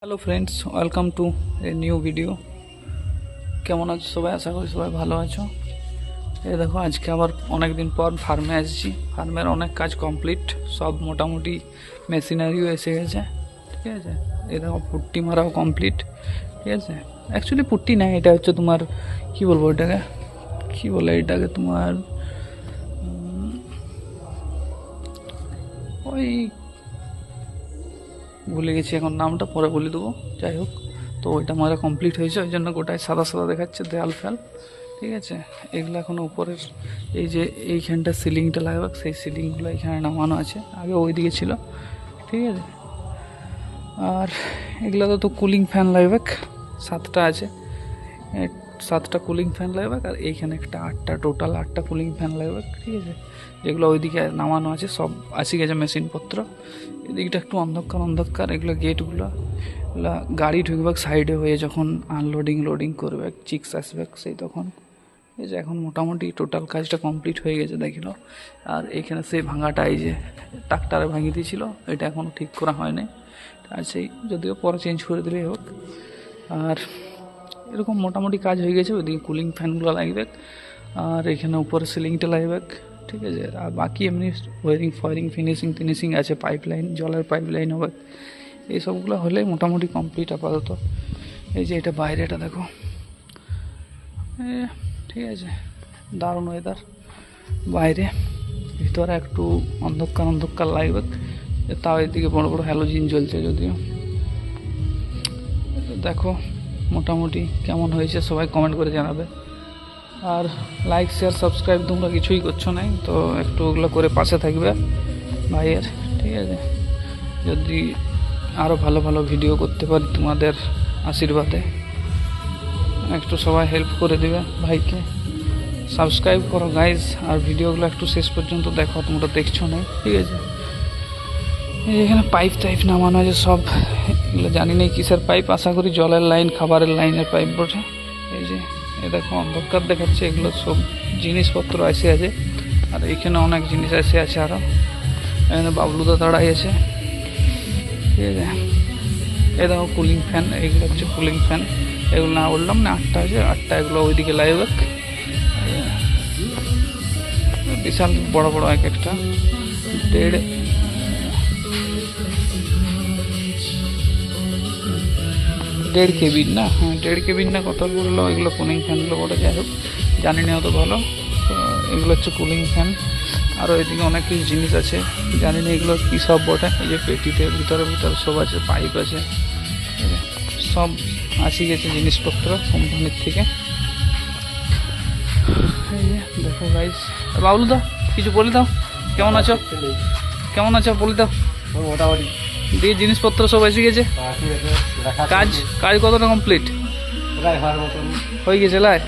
Hello friends, welcome to a new video. কেমন আছো সবাই? আশা করি সবাই ভালো আছো। এই দেখো, আজকে আবার অনেক দিন পর ফার্মে আসছি। ফার্মের অনেক কাজ কমপ্লিট, সব মোটামুটি মেশিনারিও এসে গেছে। ঠিক আছে, এই দেখো পুট্টি মারাও কমপ্লিট। ঠিক আছে, অ্যাকচুয়ালি পুট্টি না, এটা হচ্ছে তোমার কি বলবো, এটাকে কি বলে, এটাকে তোমার ওই ভুলে গেছি এখন নামটা, পরে বলে দেবো। যাই হোক, তো ওইটা মারা কমপ্লিট হয়েছে, ওই জন্য গোটায় সাদা সাদা দেখাচ্ছে দেয়াল ফেল। ঠিক আছে, এগুলো এখন উপরের এই যে এইখানটা সিলিংটা লাগবে, সেই সিলিংগুলো এখানে নামানো আছে, আগে ওই দিকে ছিল। ঠিক আছে, আর এগুলো তো কুলিং ফ্যান লাগবে, 7টা আছে, 7টা কুলিং ফ্যান লাগবে। আর এইখানে একটা 8টা, টোটাল 8টা কুলিং ফ্যান লাগবে। ঠিক আছে, যেগুলো ওইদিকে নামানো আছে সব আসি গেছে মেশিনপত্র। এদিকটা একটু অন্ধকার অন্ধকার, এগুলো গেটগুলো, এগুলো গাড়ি ঢুকবে সাইডে হয়ে, যখন আনলোডিং লোডিং করবে, চিক্স আসবে সেই তখন। এই যে এখন মোটামুটি টোটাল কাজটা কমপ্লিট হয়ে গেছে দেখিলো। আর এখানে সেই ভাঙাটা, এই যে ট্রাক্টারে ভাঙিয়ে দিয়েছিল, এটা এখনও ঠিক করা হয়নি। আর সেই যদিও পরে চেঞ্জ করে দিলেই হোক। আর এরকম মোটামুটি কাজ হয়ে গেছে। ওইদিকে কুলিং ফ্যানগুলো লাগবে, আর এখানে উপরে সিলিংটা লাগবে। ঠিক আছে, আর বাকি এমনি ওয়ারিং ফয়ারিং ফিনিশিং আছে, পাইপ লাইন, জলের পাইপ লাইন হবে, এই সবগুলো হলে মোটামুটি কমপ্লিট আপাতত। এই যে এটা বাইরেটা দেখো, ঠিক আছে, দারুণ ওয়েদার বাইরে। ভিতরে একটু অন্ধকার অন্ধকার লাগবে, তাও এদিকে বড় বড় হ্যালোজিন জ্বলছে যদিও। দেখো মোটামুটি কেমন হয়েছে সবাই কমেন্ট করে জানাবে। আর লাইক শেয়ার সাবস্ক্রাইব তোমরা কিছুই করছো না, তো একটু ওগুলো করে পাশে থাকবে ভাইয়ের। ঠিক আছে, যদি আরও ভালো ভালো ভিডিও করতে পারি তোমাদের আশীর্বাদে, একটু সবাই হেল্প করে দেবে ভাইকে। সাবস্ক্রাইব করো গাইজ, আর ভিডিওগুলো একটু শেষ পর্যন্ত দেখো, তোমরা দেখছো না। ঠিক আছে, এখানে পাইপ টাইপ নামানো আছে সব, এগুলো জানি না কিসের পাইপ, আশা করি জলের লাইন, খাবারের লাইনের পাইপ বটে। এই যে দেখো অন্ধকার দেখাচ্ছে, এগুলো সব জিনিসপত্র এসে আছে। আর এইখানে অনেক জিনিস এসে আছে আরও। এখানে বাবলুদা দাঁড়াই আছে। ঠিক আছে, এই দেখো কুলিং ফ্যান, এগুলো হচ্ছে কুলিং ফ্যান। এগুলো না বললাম না, 8টা আছে, 8টা এগুলো ওইদিকে লাগবে। বিশাল বড় বড় এক একটা, 1.5 কেবিন না, হ্যাঁ 1.5 কেবিন না, কত বললো এগুলো কুলিং ফ্যানগুলো বলে। যাই হোক, জানি না অত ভালো। তো এগুলো হচ্ছে কুলিং ফ্যান। আরও এদিকে অনেক কিছু জিনিস আছে, জানি না এগুলো কী সব বটে। এই যে পেটিতে ভিতরে ভিতরে সব আছে, পাইপ আছে, সব আসি গেছে জিনিসপত্র কোম্পানির থেকে। এই যে দেখো গাইস, বাবলুদা কিছু বলে দাও, কেমন আছো? কেমন আছো বলে দাও। মোটামুটি দিয়ে জিনিসপত্র সব এসে গেছে, কাজ কাজ কতটা কমপ্লিট হয়ে গেছে লাই?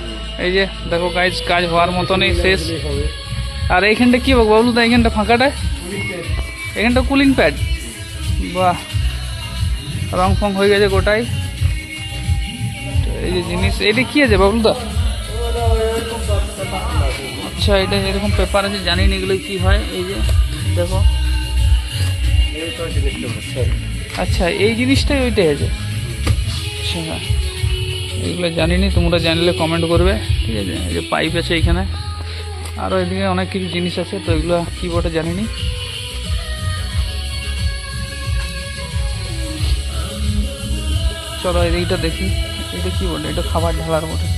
এই যে দেখো গাইজ, কাজ হওয়ার মতনই শেষ। আর এইখানটা কী বলবো বাবলুদা, এইখানটা ফাঁকাটায়, এখানটা কুলিং প্যাড, বাহ, রং ফং হয়ে গেছে গোটাই। এই যে জিনিস, এটা কী আছে বাবলুদা? আচ্ছা, এটা এরকম পেপার আছে, জানি না এগুলো কী হয়। এই যে দেখো, আচ্ছা এই জিনিসটাই ওইটাই আছে। আচ্ছা, এগুলো জানি না, তোমরা জানলে কমেন্ট করবে। ঠিক আছে, এই যে পাইপ আছে এইখানে, আরও এদিকে অনেক কিছু জিনিস আছে, তো এগুলো কী বটে জানি না। চলো এদিকটা দেখি, এটা কী বটে, এটা খাবার ঢালার বটে।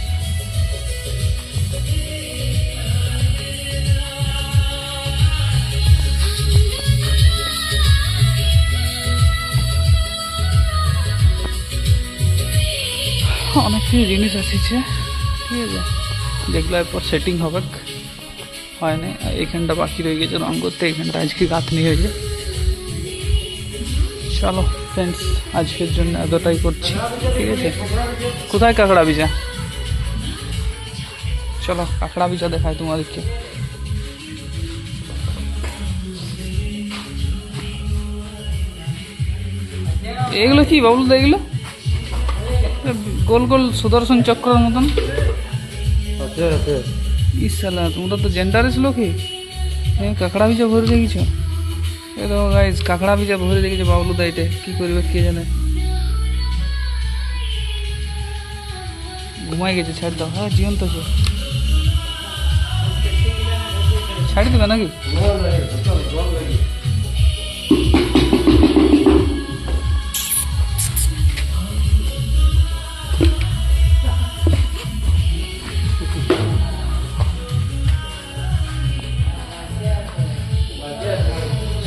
অনেক কিছু জিনিস আসছে। ঠিক আছে, যেগুলো এরপর সেটিং হবে, হয় না। এইখানটা বাকি রয়ে গেছে রঙ করতে, এইখানটা আজকে গাঁথনি হয়েছে। চলো ফ্রেন্ডস, আজকের জন্য এতটাই করছি। ঠিক আছে, কোথায় কাঁকড়া বীজা? চলো কাঁকড়া বীজা দেখায় তোমাদেরকে। এগুলো কি বাবলুদা? এগুলো গোল গোল সুদর্শন চক্রের মতন। ইসালা, তোমরা তো জেন্ডারেস লোকই, কাঁকড়া বীজা ভরে দেখিছ। এ দেখো গাইজ, কাঁকড়া বীজা ভরে দেখেছে বাবলুদা, এটা কী করবে কে জানে। ঘুমাই গেছে, ছাড় দাও। হ্যাঁ জীবন তো ছাড়ি দেবে নাকি?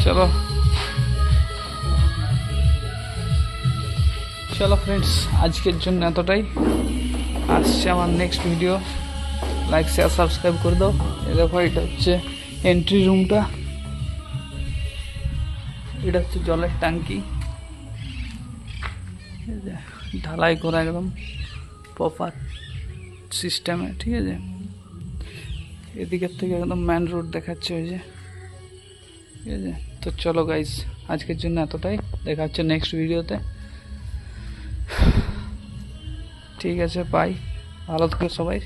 চলো চলো ফ্রেন্ডস, আজকের জন্য এতটাই। আসছে আমার next video, like share subscribe করে দাও। এ দেখো এটা হচ্ছে এন্ট্রি রুমটা, এটা হচ্ছে জলের ট্যাঙ্কি, ঢালাই করা একদম প্রপার সিস্টেমে, ঠিক আছে। এদিকের থেকে একদম মেন রোড দেখাচ্ছে ওই যে, ঠিক আছে। তো চলো গাইজ, আজকের জন্য এতটাই, দেখা হচ্ছে নেক্সট ভিডিওতে। ঠিক আছে, বাই, ভালো থাকো সবাই।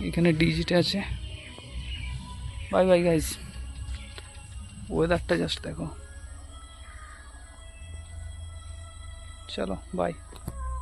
এখানে ডিজিটে আছে, বাই বাই গাইজ। ওয়েদারটা জাস্ট দেখো, চলো বাই।